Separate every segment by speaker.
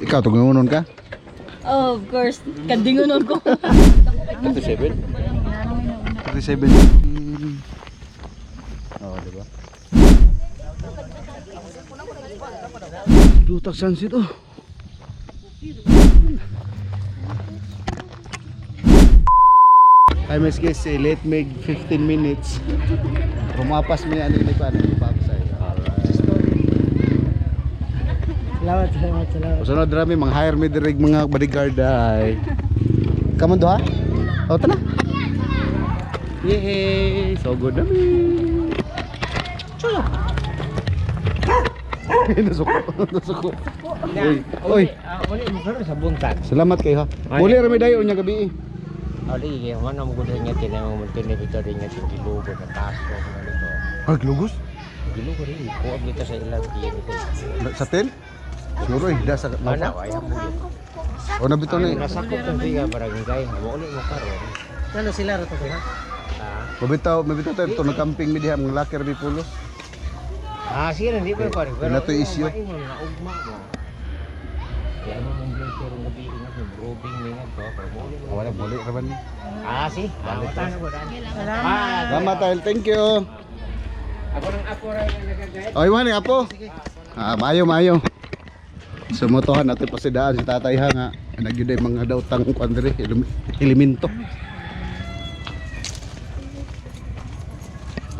Speaker 1: Ikaw, tungunon ka?
Speaker 2: Oh, of course. Kadingunon ko.
Speaker 1: 37? 37. Oh, diba? Dutak sunset oh. I must guess late make 15 minutes. Rumapas mo yan ni pa sa'yo.
Speaker 3: Salamat.
Speaker 1: Sunod rami mang hire me direct mga bodyguard ay. Kamu doha? Oh, tana. Yay! So good na mi. Chulo. Nasuko. Oy.
Speaker 3: Wala mo karon sa buntag.
Speaker 1: Salamat kayo ha. Muli ra mi dayo nya gabi.
Speaker 3: Ali, kaya man mo gud nga tinang mo tinibito rin nga gilugo na taas ko nito.
Speaker 1: Ay, glugos?
Speaker 3: Gilugo rin ko abita sa ilang tiyan ito.
Speaker 1: Sa tel? Siguro da sa
Speaker 3: Mana ay mo.
Speaker 1: O nabito ni.
Speaker 3: Nasakop ng tiga barangay. Mo ulit mo karon. Ano sila ra to ha?
Speaker 1: Mabitaw tayo to nagcamping mi diha mga laker mi pulos.
Speaker 3: Sige hindi pa pare.
Speaker 1: Pero to issue.
Speaker 3: Ugma mo. Kaya mo mong glacier ng gabi nga mo robing ni nga to.
Speaker 1: Wala muli ra man ni.
Speaker 3: Si. Tano ko dan.
Speaker 1: Salamat tayo. Thank you.
Speaker 3: Ako nang ako ra nagagayad.
Speaker 1: Oy, man apo. Maayo. Sumutuhan natin pa si daan si tatay ha nga. Nagyuday mga daw tang kuandre elemento.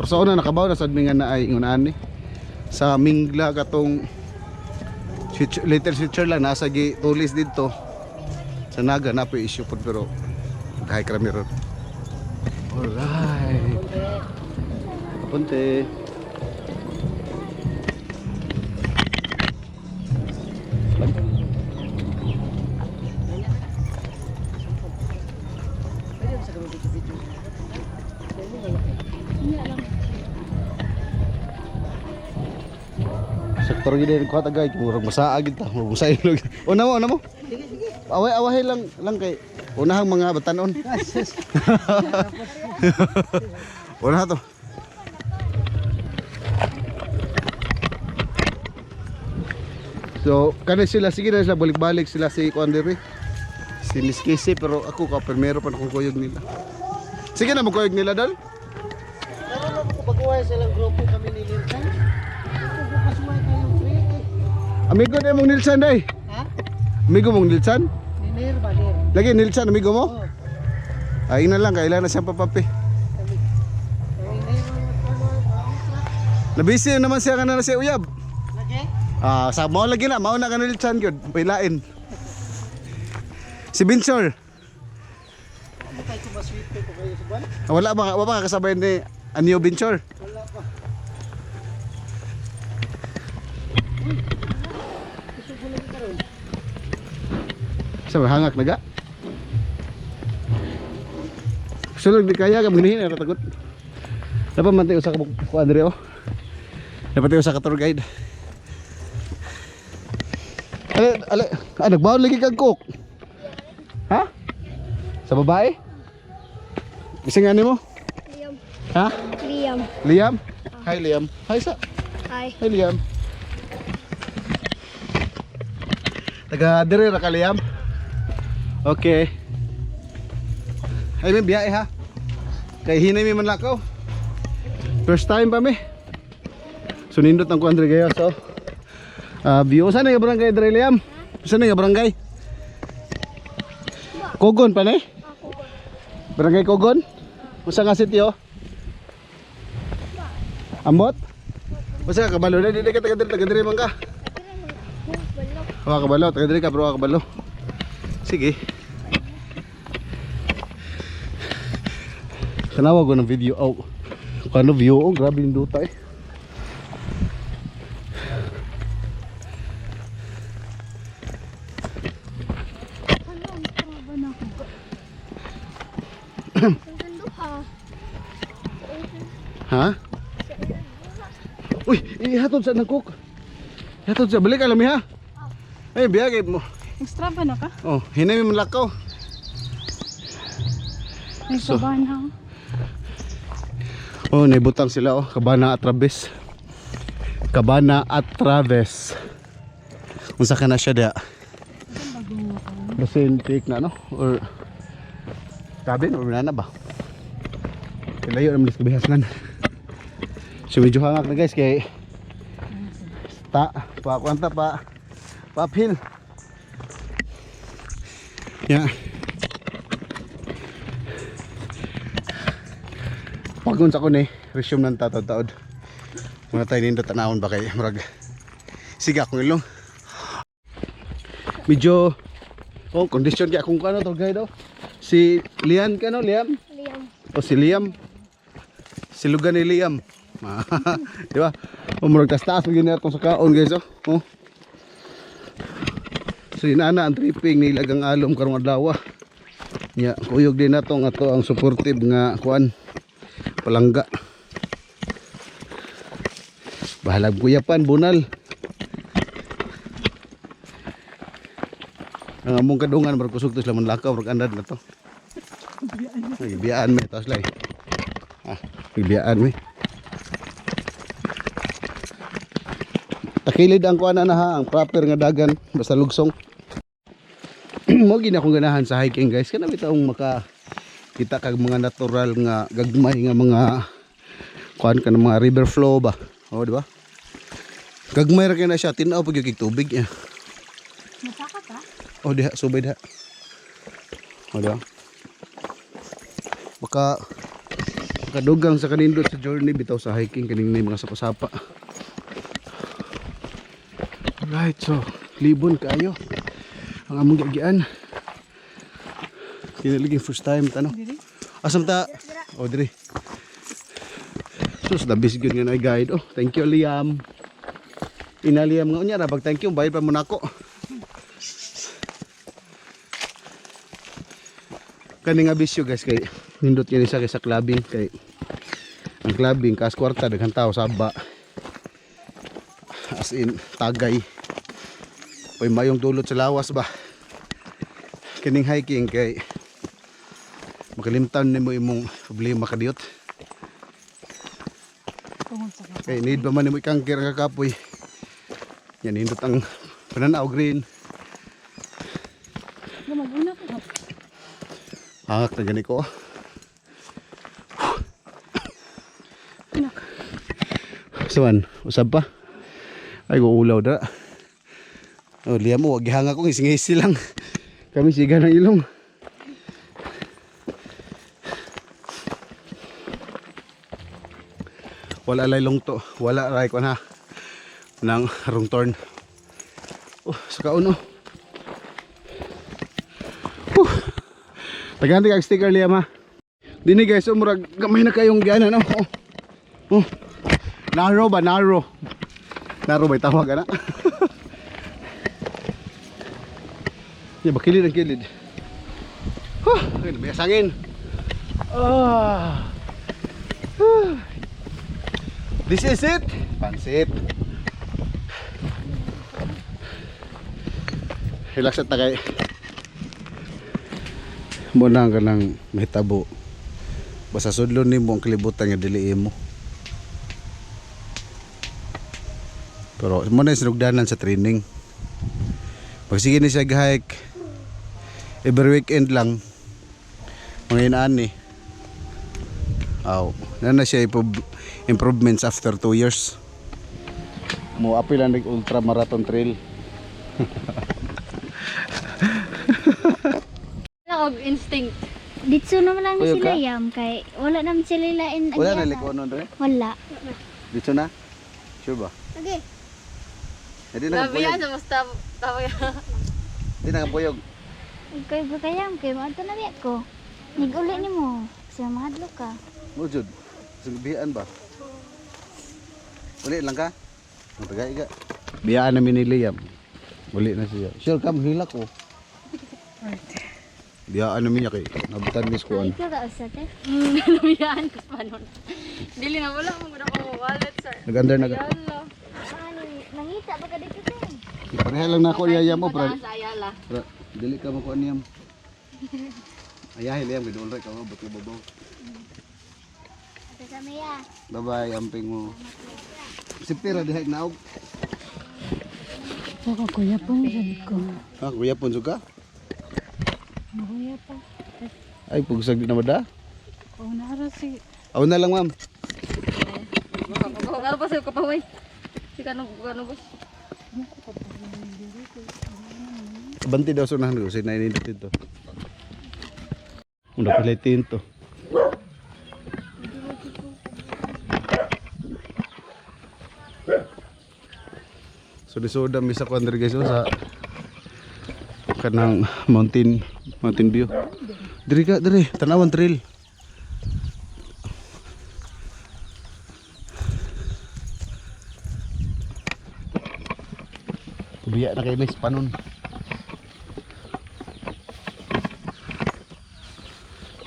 Speaker 1: Pero sa una nakabaw na sad mi nga na ay ingon ani. Sa Mingla katong Little Switzerland nasa gi tulis dito. Sa Naga na po issue pod pero dahil krami ron. Alright. Kapunte. Sektor gini ko tagay murag masaa gid ta, murag ilog. Una mo. Away lang kay unahang mga batanon. Una to. So, kani sila sige na sila balik-balik sila si Kuandere. Si Miss Casey pero ako ka primero pa akong kuyog nila. Sige na magkuyog nila dal.
Speaker 3: Naroon ako pag-uwi sa ilang grupo kami ni Nilsan. Pagkakasumay kayong free.
Speaker 1: Amigo na mong Nilsan day.
Speaker 3: Ha?
Speaker 1: Amigo mong Nilsan?
Speaker 3: Ninir ba dir?
Speaker 1: Lagi Nilsan amigo mo?
Speaker 3: Oo.
Speaker 1: Ay na lang kailan na siyang papapi. Nabisi naman siya kana na si Uyab.
Speaker 3: Lagi?
Speaker 1: Sa mao lagi na mao na ka Nilsan gyud. Pailain. Si Binsor.
Speaker 3: Bakay ko ba sweet ko kayo sa buwan?
Speaker 1: Wala ba kasabay ni Anyo Binsor?
Speaker 3: Wala pa.
Speaker 1: Sa hangak naga. Sulog di kaya ka magnihin na tagot. Dapat man tayo sa kuadre oh. Dapat tayo sa tour guide. Ale, nagbaon lagi kang cook. Ha? Sa babae? Isang ano mo?
Speaker 4: Liam.
Speaker 1: Ha?
Speaker 4: Liam.
Speaker 1: Liam? Hi Liam. Hi sa.
Speaker 4: Hi.
Speaker 1: Hi Liam. Taga dire ra ka Liam. Okay. Ay may biyahe ha. Kay hinay mi man lakaw. First time pa mi. Sunindot ang kuandre gayo so. View saan nga barangay dire Liam? Saan nga barangay? Kogon pa ni? Barangay Kogon? Usa nga sitio? Ambot? Usa ka kabalo na dili ka taga dire man ka. Wa kabalo, taga dire ka pero wa kabalo. Sige. Tanawa ko ng video. Oh. Kano view? Oh, grabe yung duta eh. Ha? Uy, ihatod sa nagcook. Ihatod sa balik alam ha. Ay, biyagay mo.
Speaker 2: Extra ba na ka?
Speaker 1: Oh, hinay mo lakaw.
Speaker 2: May
Speaker 1: So-
Speaker 2: sabana.
Speaker 1: Oh, naibutang sila oh, Cabana at Traves. Cabana at Traves. Unsa ka na siya da? Basin take na no? Or cabin or banana ba? Layo naman sa kabihasnan. So medyo hangak na guys kay kwanta pa uphill. Yeah. Pagun sa ko ni resume ng tatod-taod. Muna tayo nindot tanawon ba kay murag siga akong ilong. Medyo condition kaya kung ano to guys daw. Si Liam kano Liam? O si Liam. Si lugar ni Liam. Di ba? Murag taas maging atong sa kaon guys oh. Oh. So inana ang tripping nilagang alom karong adlaw. Nya kuyog din natong ato ang supportive nga kuan palangga. Bahalag kuyapan bunal. Ang among kadungan murag kusog to sila man lakaw murag andad na to. Ay biyaan mi taos lay. Biyaan mi. Takilid ang kuan na ha, ang proper nga dagan basta lugsong. Mo gina akong ganahan sa hiking guys, kana bitaong maka kita kag mga natural nga gagmay nga mga kuan kana mga river flow ba. Oh, di ba? Gagmay ra kay na siya, tinaw pag yung tubig niya.
Speaker 2: Masaka ka?
Speaker 1: Oh, diha subay diha. Oh, diba? Baka kadugang sa kanindot sa journey bitaw sa hiking kaning mga sapa-sapa. Alright, so libon kayo ang among gagian. Kinaliging first time tano. Asam ta? O diri. Sus dabis gyud nga na guide. Oh, thank you Liam. Inaliam nga unya ra pag thank you bayad pa mo nako. Kani nga bisyo guys kay nindot kini sa clubbing kay ang clubbing kas kwarta daghang tao saba. As in tagay. Pay mayong dulot sa lawas ba. Kining hiking kay makalimtan nimo imong problema kadiyot. Kay need ba man nimo ikangkir ka kapoy. Yan nindot ang pananaw green.
Speaker 2: Maguna ko.
Speaker 1: Hangak na gani ko. Saman, usab pa. Ay go ulaw dara. Oh, liya mo, wag ihanga ko ising-isi lang. Kami siga ng ilong. Wala lay long to, wala ray ko na nang wrong turn. Oh, sa kauno. Taganti kag sticker liya ma. Dini guys, murag gamay na kayong giana no. Oh. Narrow ba narrow? Narrow ba tawag ana? Ya bakilid ang kilid. Ay may asangin. This is it. Pansit. Relax at tagay. Muna ka ng mahitabo. Basta sudlon nimo ang kalibutan nga dili mo. Pero muna sinugdanan sa training. Pag sige ni siya hike every weekend lang mga inaan eh. Na siya improvements after 2 years. Mo apil ang ultra marathon trail.
Speaker 2: Wala og instinct.
Speaker 4: Dito naman lang
Speaker 1: Uyog
Speaker 4: sila
Speaker 1: ka?
Speaker 4: yam kay wala naman sila lain.
Speaker 1: Wala na liko nun rin?
Speaker 4: Wala.
Speaker 1: Dito na? Sure ba?
Speaker 4: Okay.
Speaker 1: Hindi na kapuyog.
Speaker 2: sa basta tawa.
Speaker 1: Hindi na kapuyog.
Speaker 4: Ikaw ba kayam kay maadto na biya ko. Niguli nimo. Sa mahadlok ka.
Speaker 1: Mujud. Subihan ba? Uli lang ka? Matagay ka. Biyaan namin ni Liam. Uli na siya. Sure ka, mahila ko. Biyaan namin niya kay nabutan ni Skuan.
Speaker 4: Ikaw ka usa te.
Speaker 2: Nabiyaan ko pa nun. Dili na wala mo gud ako wallet sir.
Speaker 1: Nag-under na ka.
Speaker 2: Ayala.
Speaker 4: Nangita ba ka dito te?
Speaker 1: Pareha lang na ako yaya mo.
Speaker 2: Sa Ayala.
Speaker 1: Dili ka makuha niyam. Ayahin Liam. Gidulray ka mo. Ba't ka babaw?
Speaker 4: Ito sa Mia.
Speaker 1: Bye bye. Amping mo. Sipira dihag naog.
Speaker 2: Ako kuya pong sabi ko.
Speaker 1: Ah, kuya pun suka.
Speaker 2: Kuya pa.
Speaker 1: Ay, pugsag din naman da.
Speaker 2: Oh, nara si.
Speaker 1: Aw na lang, ma'am.
Speaker 2: Ano pa sa'yo kapaway? Si kanong boss.
Speaker 1: Banti daw sunahan ko. Sinainindot ito. Udah pilitin to. So disoda mi sa kuan guys sa kanang mountain view. Diri ka diri tanawan trail. Biya na kay Miss Panon.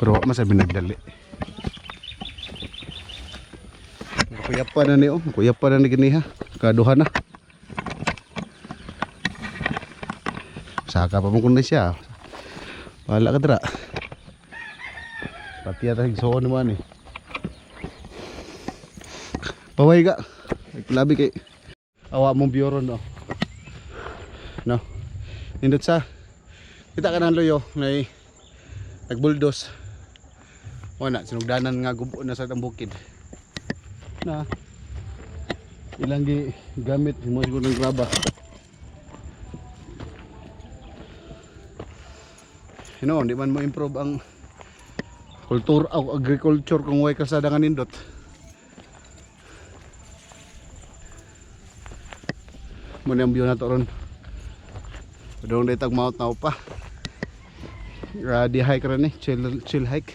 Speaker 1: Pero wak masabi nagdali. Kuyapan na ni kuyapan na ni gini ha. Kaduha na. Saka pa mo kundi siya. Wala ka dira. Pati ata higsoon naman eh. Paway ka. Labi kay awa mong biyoron no. No. Nindot sa kita ka ng loyo na nagbuldos. Wala sinugdanan nga gubo na sa bukid. Na ilang gi gamit mo siguro ng graba. Di man mo improve ang kultura o agriculture kung way kalsada nga nindot. Muna ang view na to ron. Padong day tag mount na pa. Di hike rin chill hike.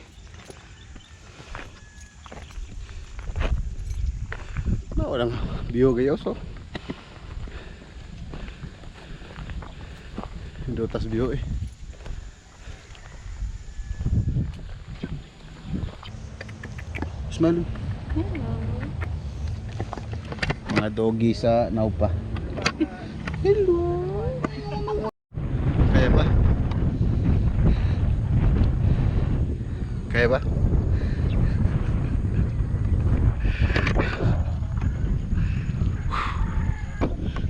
Speaker 1: Walang view kayo so. Dotas view eh. Smile. Mga doggy sa naupa. Hello. Kaya ba? Kaya ba?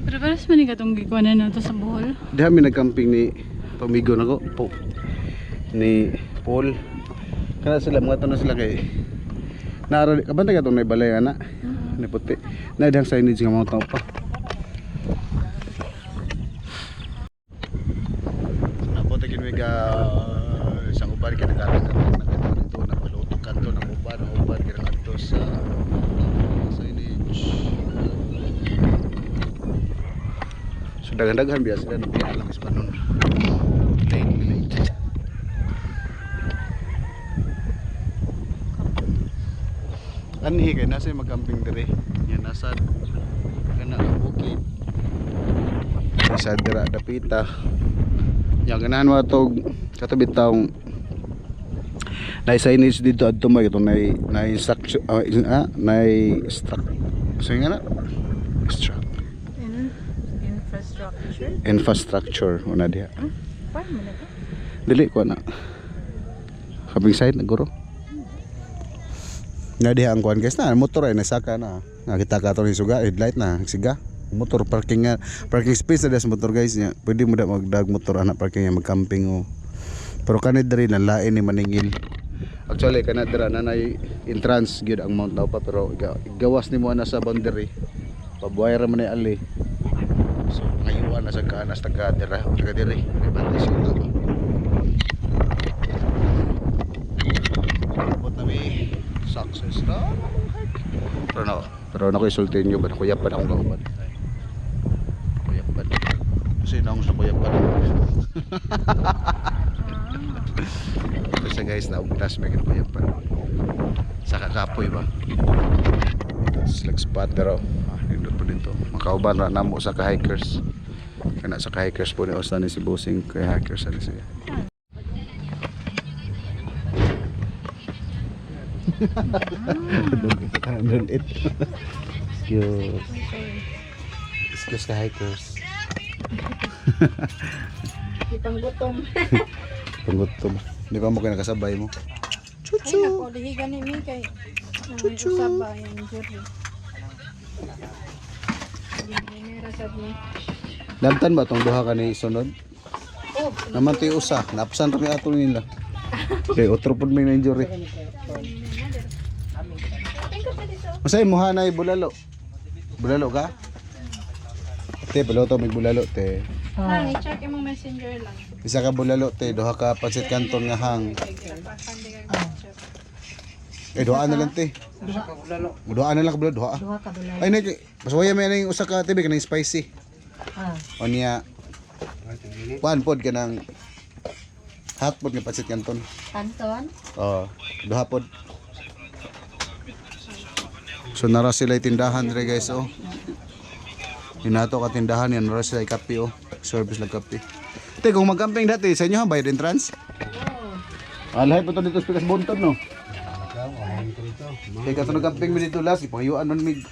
Speaker 2: Pero paras man itong gikuanan na ito sa Bohol.
Speaker 1: Di kami nagcamping ni pamigo na ko ni Paul. Kana sila mga tanong sila kay naara kabantay ka itong naibalay ana ni puti na dihang signage nga mga tao pa. Napunta kinwiga isang uban ka nagkaroon dito na palutok kanto ng uban kaya kanto sa signage. So daghan-daghan biya sila nang pinalang sa panon. Late. Anhi kay nasa mag-camping dire. Yan nasa kana bukid. Sa dira dapita. Yang ganahan mo tog katabi taong na signage dito adto may ito na instruction so nga na infrastructure una diha.
Speaker 2: Paano mo na ito?
Speaker 1: Dili ko na. Camping site na guro. Na diha ang kuan guys na motor ay nasaka na. Nakita ka to ni suga headlight na siga. Motor parking space na sa motor guys nya. Pwede mo da magdag motor anak parking nga magcamping o. Pero kanid diri na lain ni maningil. Actually kanad dira na nay entrance gyud ang Mount Laupa pero gawas ni mo na sa boundary. Pabuhay ra man ni ali. So ngayon na sa kanas taga diri. Bantay sila. Abot na mi success na. Pero na ko isultin nyo ba? Kuyapan akong kauban. Kuyapan. Kasi na akong sa kuyapan. Kasi guys, naugtas may kuyapan. Sa kakapoy ba? Slag spot na raw. Nindot po dito. Makauban na namo sa ka-hikers. Kana sa ka-hikers po ni Osta ni si Bossing. Kaya hikers na siya. Don't eat. Excuse ka hikers.
Speaker 2: Panggutom.
Speaker 1: Panggutom. Di ba mo kayo nakasabay mo?
Speaker 2: Ay nako, dihigan ni mi kay usaba yung jury. Hindi rasad ni.
Speaker 1: Labtan ba tong duha ka ni sunod?
Speaker 2: Oh,
Speaker 1: Naman tayo usa, napsan kami ato nila. Okay, otro pod may na-injury. Masay mo hanay bulalo. Bulalo ka? Te, bulalo may bulalo te.
Speaker 2: Lang, i-check yung messenger lang.
Speaker 1: Isa ka bulalo te, duha ka pancit canton nga hang. Duhaan na lang te. Duhaan na lang ka bulalo, duha.
Speaker 3: Duha ka balay.
Speaker 1: Ay, nay, paswaya may nang usa ka tebe kanang spicy. O niya, kuan pod ka ng hot pod nga pancit canton.
Speaker 2: Kanton?
Speaker 1: Oo, duha pod. So nara sila tindahan dire guys oh. Hinato ka tindahan yan, nara sila kape oh. Service lang kape. Te, kung mag-camping dati, sa inyo ha, bayad entrance? Oo. Lahat po ito dito sa Pikas Bonton no? Kaya ka ito nag-camping mo dito last, ipangayuan man mig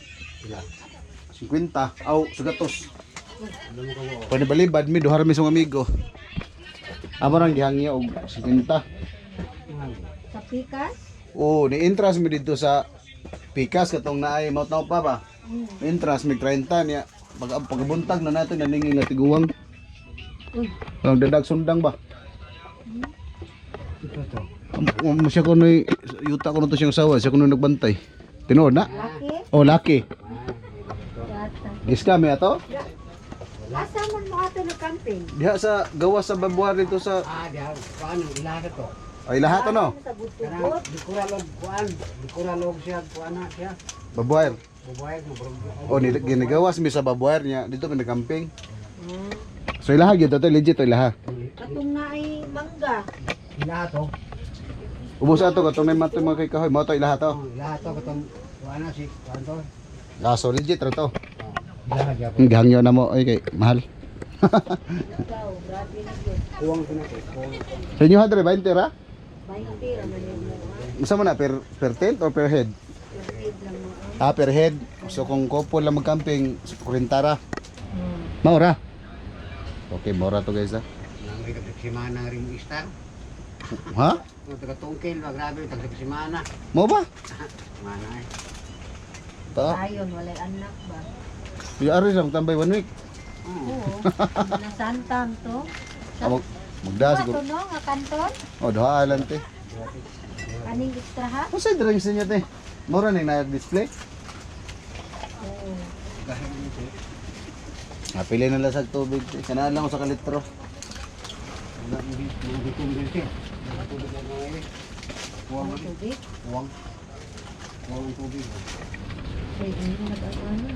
Speaker 1: 50, aw, sugatos. Pwede balibad mi, duhar mi sa amigo. Amo rang gihangya og 50.
Speaker 2: Sa Pikas?
Speaker 1: Oo, ni-entrance mi dito sa Pikas katong naay mautaw pa ba? Entrance mig 30 niya. Pagbuntag na natin naningi nga tiguwang. Ang dadag sundang ba? Siya ko na yuta ko na to siyang sawa, siya ko na nagbantay. Tinood na?
Speaker 2: Laki?
Speaker 1: Oh, laki.
Speaker 2: Yata.
Speaker 1: Gis kami ato?
Speaker 2: Asa man mo ato na camping?
Speaker 1: Diha sa gawas sa babuar dito sa
Speaker 3: Diha, paano ilaga to?
Speaker 1: ay lahat ano?
Speaker 2: Sa Butubot?
Speaker 3: Dikuralog siya, kuan na siya.
Speaker 1: Babuar.
Speaker 3: Bubuhay mo bro.
Speaker 1: Oh, ginagawas mi sa babuar niya dito kami camping. So ilaha gyud to legit to ilaha.
Speaker 2: Katong na ay mangga.
Speaker 3: Ilaha to.
Speaker 1: Ubos ato katong may mato mga kay kahoy, mo to ilaha to.
Speaker 3: Ilaha to katong kuan na si kuan to.
Speaker 1: Gaso legit ra to.
Speaker 3: Ilaha gyapon.
Speaker 1: Gihangyo na mo ay kay mahal.
Speaker 2: Ikaw, grabe na yun.
Speaker 3: Kuwang ko na to.
Speaker 1: Sa inyo hadre 20 ra?
Speaker 2: 20 raman yung mga.
Speaker 1: Unsa man na per tent or per head?
Speaker 2: Pertid lang mo.
Speaker 1: Per head. So kung couple lang mag-camping, 40 ra. Maura. Okay, maura to guys ha.
Speaker 3: Nang simana ring istar.
Speaker 1: Ha?
Speaker 3: Ang taga tungkil, grabe taga simana.
Speaker 1: Mo ba?
Speaker 3: Mana ay.
Speaker 1: Ta.
Speaker 2: Ayon, walay anak ba?
Speaker 1: Di ari lang tambay 1 week.
Speaker 2: Oo. Nasantang to.
Speaker 1: Magda
Speaker 2: Ano
Speaker 1: siguro.
Speaker 2: no, nga kanton?
Speaker 1: Oh, duha lang te.
Speaker 2: Aning extra ha?
Speaker 1: Unsa drinks niya te? Mura ning na-display.
Speaker 2: Oo.
Speaker 1: Pili na lang sa tubig. Sana lang ako sa kalitro.
Speaker 3: Wala mo di kumbel siya. Tubig na mga eh. Kuwang
Speaker 2: Ang tubig?
Speaker 3: kuwang. Kuwang tubig.
Speaker 2: Pwede nyo nag-ano.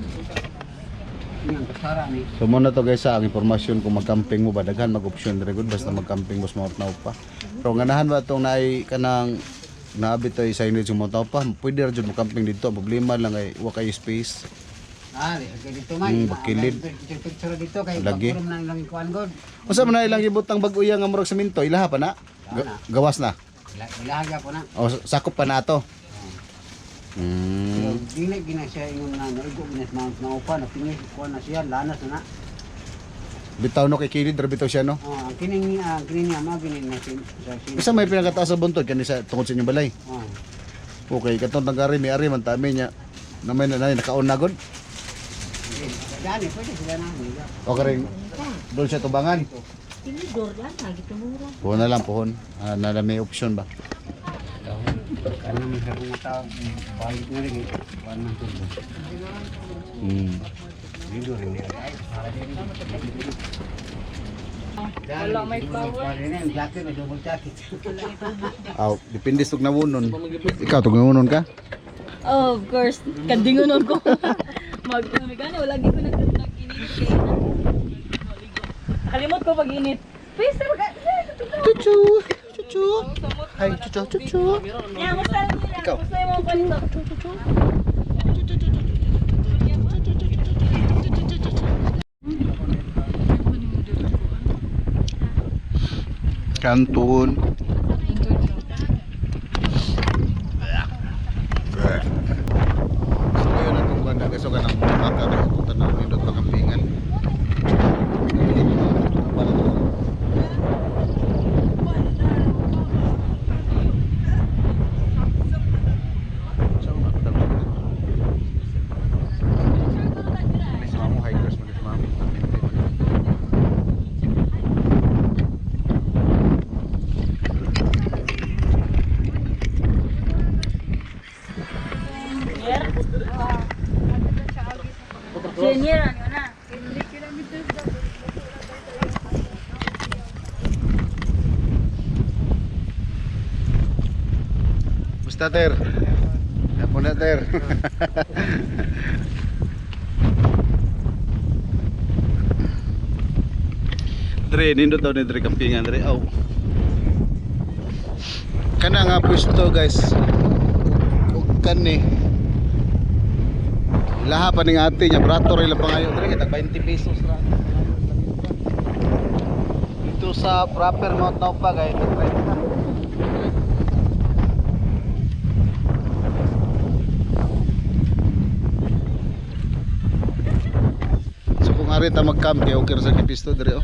Speaker 3: Yan kasara ni.
Speaker 1: So muna to guys ang impormasyon kung mag-camping mo ba daghan mag-option dire good basta mag-camping mas maot na pa. Pero ganahan ba tong naay kanang naabit to sa inyo yung mga pa pwede ra jud mo camping dito problema lang ay wa kay space.
Speaker 3: Dito man.
Speaker 1: Bakilid.
Speaker 3: Picture dito kay
Speaker 1: Lagi.
Speaker 3: pagkurom nang lang kuan god.
Speaker 1: Unsa man na ilang gibutang bag-uya nga murag semento ilaha pa na? Gawas na.
Speaker 3: Ilaha gyapon na.
Speaker 1: O sakop pa na to.
Speaker 3: Pero dili gina siya ingon na narigo ginas na upa na pingis kuan na siya lanas na.
Speaker 1: Bitaw no kay kilid ra bitaw siya no.
Speaker 3: Ang kining niya mo ginin na sin sa sin.
Speaker 1: Isa may pinakataas sa buntod kani sa tungod sa inyong balay. Okay, katong nagari may ari man tami niya. Na may nakaon na god.
Speaker 3: Gani pwede sila na.
Speaker 1: O karing doon siya tubangan.
Speaker 2: Tinidor lang, nagitumura.
Speaker 1: Puhon na lang puhon. Nala may option ba?
Speaker 3: Kana man sa mga tao balik na rin kuan man tubo. Dito rin niya. Wala may power. Jacket na double jacket.
Speaker 1: Aw, depende sa nawunon. Ikaw tug nawunon ka?
Speaker 2: Oh, of course. Kandingonon ko. Mag-gani, wala gi ko nag-init kay na. Kalimot ko pag-init. Please,
Speaker 1: Chuchu. Chuchu. Hi, chuchu, chuchu.
Speaker 2: Yeah, musta lang nila.
Speaker 1: Ikaw.
Speaker 2: Musta yung mga kwento?
Speaker 1: Kanton. So yun ang kung banda guys, so ka nang maka kayo kung tanaw nindot pakampingan. Hikers mo, hikers mo. Kumusta, Ter? Hapon na, Ter. Dre, nindot daw ni Dre kampingan, Dre. Aw. Kana nga pwesto, guys. Ug kani. Laha pa ning ate nya, brato rin lang pangayo, Dre. Kita 20 pesos ra. Dito sa proper Mount Naupa, guys. 30. Ari ta mag-camp kay okay ra sa kipisto dire oh.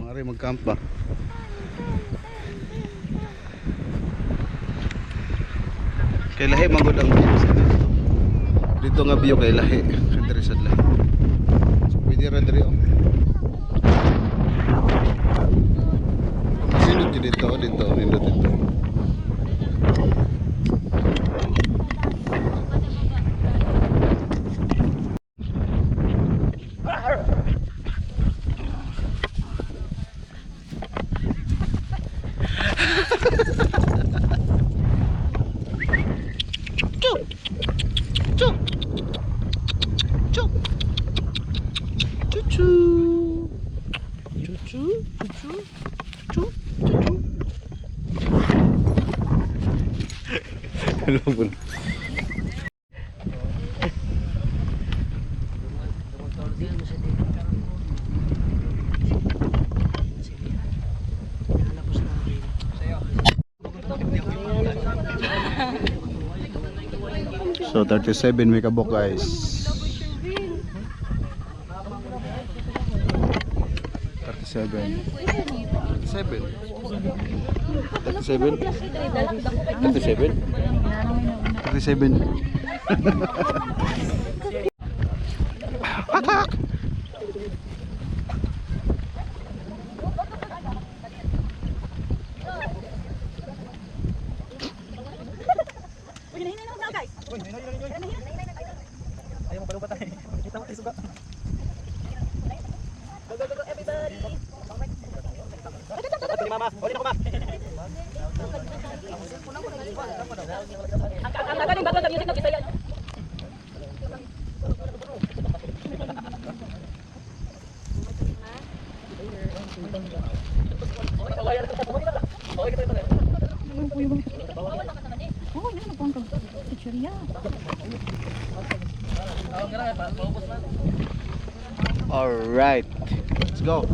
Speaker 1: Ari mag-camp ba. Kay lahi manggod ang view sa dito. Dito nga view kay lahi, dire sad lahi. So pwede ra dire oh. Sino dito nindot dito. Hello. So 37 may kabok guys. 37. 37. Atak. All right, let's go.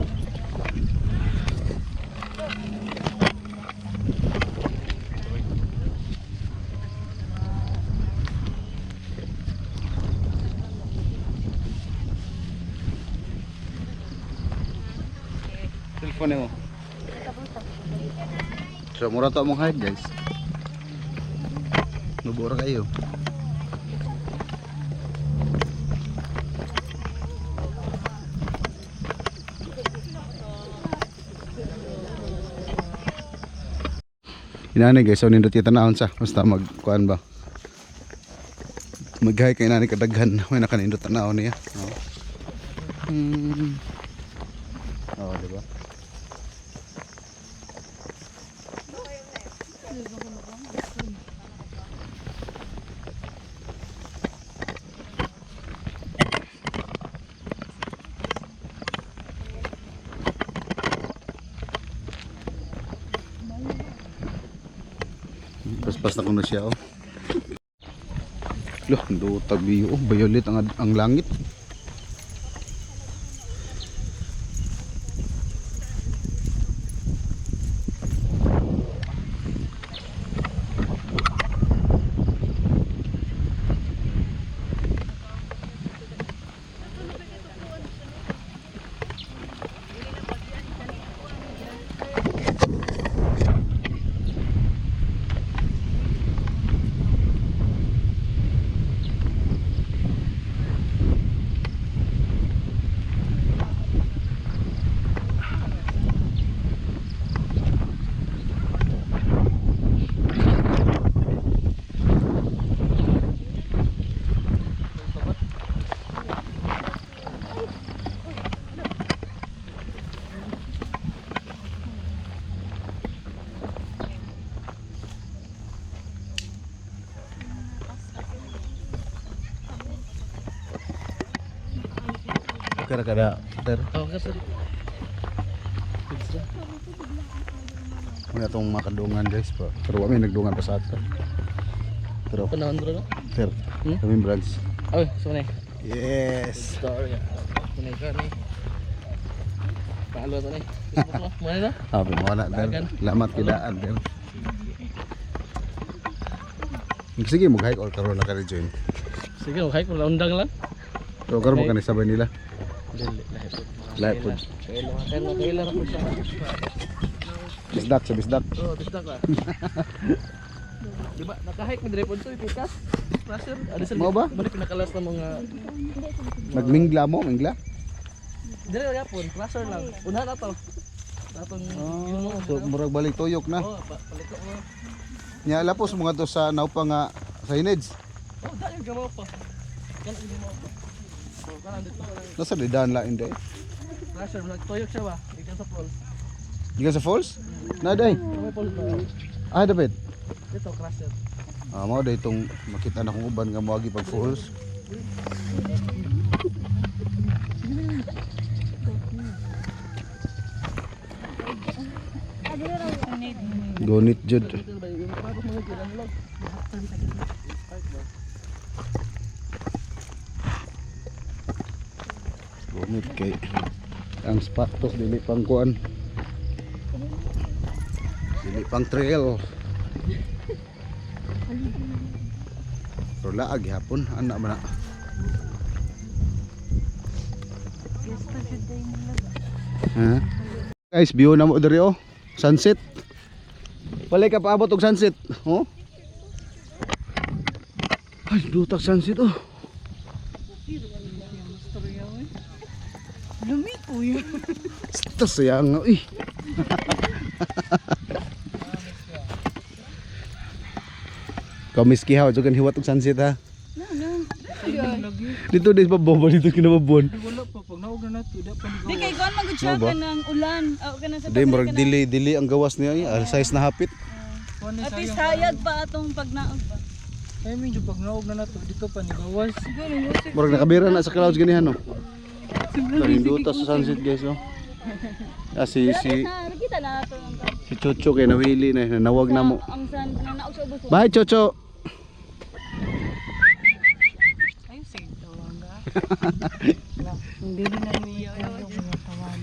Speaker 1: Telepon mo. So mura to mong hide guys. Nubura kayo. Inani guys, so nindot kita naon sa basta magkuan ba. Maghay kay inani kadaghan, may nakanindot naon niya. Oh, di ba? Pas na ko na siya oh. Loh, do tabi oh, violet ang langit. ra kada. Ter.
Speaker 5: Oh, kasi
Speaker 1: May atong makadungan guys pa. Pero kami nagdungan pa sa ato. Pero
Speaker 5: panahon bro no?
Speaker 1: ter. Kami branch.
Speaker 5: Oh, sunay.
Speaker 1: Yes.
Speaker 5: Story. Sunay ka ni. Paalo to ni. Facebook mo. Mo na.
Speaker 1: Happy mo na ter. Lamat kidaan ter. Sige mo hike or karon na ka join.
Speaker 5: Sige, okay ko undang lang.
Speaker 1: Pero karon mo kanay sabay nila.
Speaker 5: Dili,
Speaker 1: Live food.
Speaker 5: Kailan ako siya.
Speaker 1: Bisdak sa bisdak.
Speaker 5: Oh, bisdak lah. Di ba naka-hike mi dire pod so ipikas. Crusher, ada sa
Speaker 1: Mau ba?
Speaker 5: Balik pinakalas na mga
Speaker 1: Nagmingla mo, mingla?
Speaker 5: dire gyapon, crusher lang. Una na to. Datong
Speaker 1: Oh, so murag balik tuyok na.
Speaker 5: oh, paliko mo.
Speaker 1: Nya lapos mga to sa naupa nga signage.
Speaker 5: Oh, dali gamo pa. Kana gamo pa. So, kana dito lang.
Speaker 1: Nasa didan lain day.
Speaker 5: Crusher nagtuyok siya ba? Ikan sa pool.
Speaker 1: Gikan sa falls? Na day.
Speaker 5: May pool to.
Speaker 1: Ah, dapat.
Speaker 5: Dito crusher.
Speaker 1: Ah, mao day itong makita na kong uban nga moagi pag falls. Gonit jud.
Speaker 5: Dito ba yung tapos mga kilan lang.
Speaker 1: Gonit kay ang spatos dili pang kuan. Dili pang trail. Pero laag hapon ana man na. Ha? Guys, view na mo diri oh. Sunset. Walay ka paabot og sunset, oh. Ay, dutak sunset oh.
Speaker 2: Lumi po yun.
Speaker 1: Tas sayang uy. Komiski ha, jogan hiwat og sunset ha. Dito dis babomba dito kinababon.
Speaker 5: Wala pa pag naog na nato, da pa
Speaker 2: Di kay kuan magud siya
Speaker 1: Ano ba?
Speaker 2: ka ng ulan. Ka na sa
Speaker 1: Di murag dili ang gawas niya ay size na hapit.
Speaker 2: At least hayag pa atong pagnaog ba.
Speaker 5: Ay medyo pag naog na nato dito pa ni gawas.
Speaker 2: Siguro yung
Speaker 1: Murag nakabira na sa clouds ganihan no. Kaling duta sa sunset guys no. Ah, si
Speaker 2: kita na ato ang
Speaker 1: Chocho kay nawili na nawag na mo.
Speaker 2: ang san na naog sa ubos.
Speaker 1: Bye Chocho.
Speaker 2: Ay sige tawag ga. Hindi na niya yung tawag.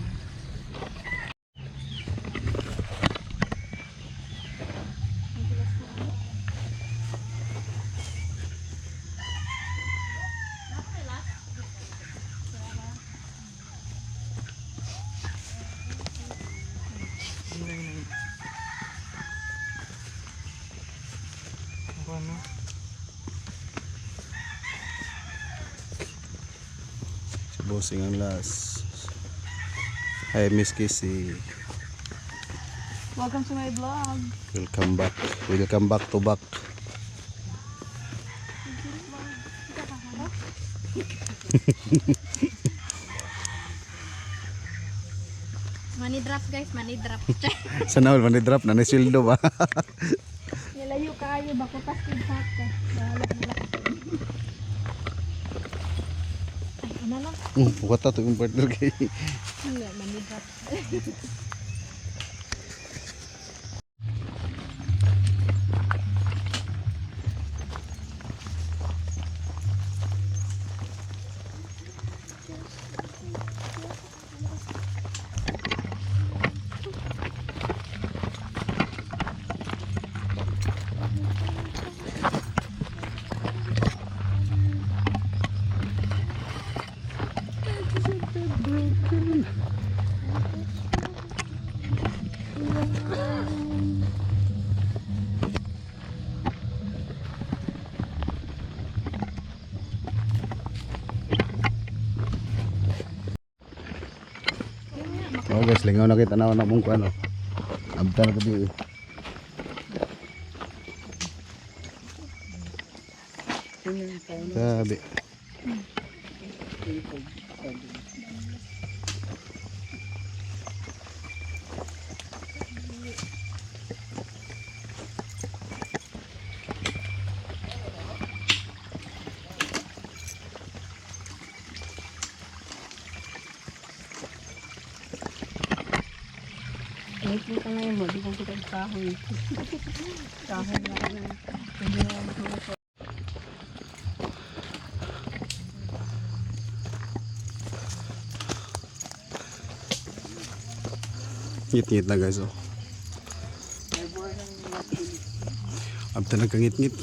Speaker 1: Bossing ang last. Hi Miss Kissy.
Speaker 2: Welcome to my vlog.
Speaker 1: Welcome back. Welcome back to back.
Speaker 4: Money drop guys, money drop.
Speaker 1: Sana all man drop na sildo ba.
Speaker 4: Nilayo kayo bako tas kidhat ka. Ay, ano lang?
Speaker 1: Bukata to yung partner kay.
Speaker 4: Wala, money drop.
Speaker 1: Oh guys, lingaw na kita na mong kuan oh. Abta na gabi. Sabi.
Speaker 2: Ito ka ngayon mo, di ko kita kahoy. Kahoy na. Pwede na ako.
Speaker 1: Ngit-ngit na guys oh. Abta nagkangit-ngit.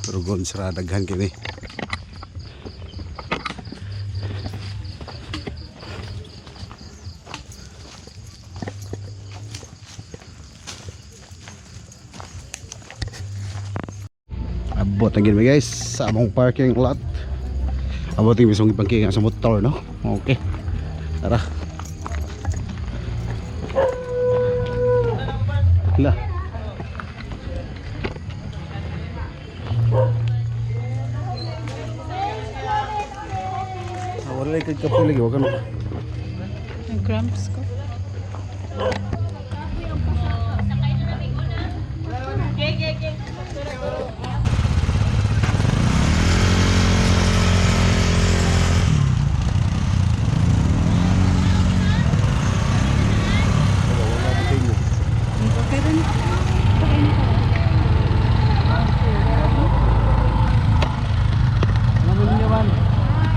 Speaker 1: Pero gon sira daghan kini. Abot na gid mi guys sa among parking lot. Abot yung misong ipangking sa motor no. Okay. Tara. Lah. Wala lagi kagkapoy lagi, wag ano.
Speaker 2: Ang cramps ko. Okay rin.
Speaker 1: Ano mo niyo man?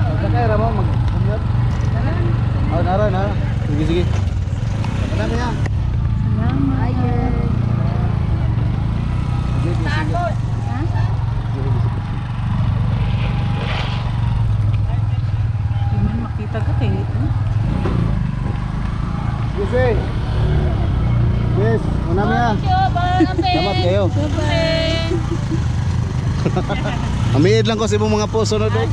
Speaker 1: Magkakay ra ba mag-commute? Oh, nara na. Sige sige. Ano niya?
Speaker 2: Salamat.
Speaker 1: Sige sige.
Speaker 2: Hindi man makita ka kayo.
Speaker 1: Sige. Yes, una niya. Salamat kayo.
Speaker 2: Bye-bye.
Speaker 1: Amiid lang ko sa ibong mga puso na doon.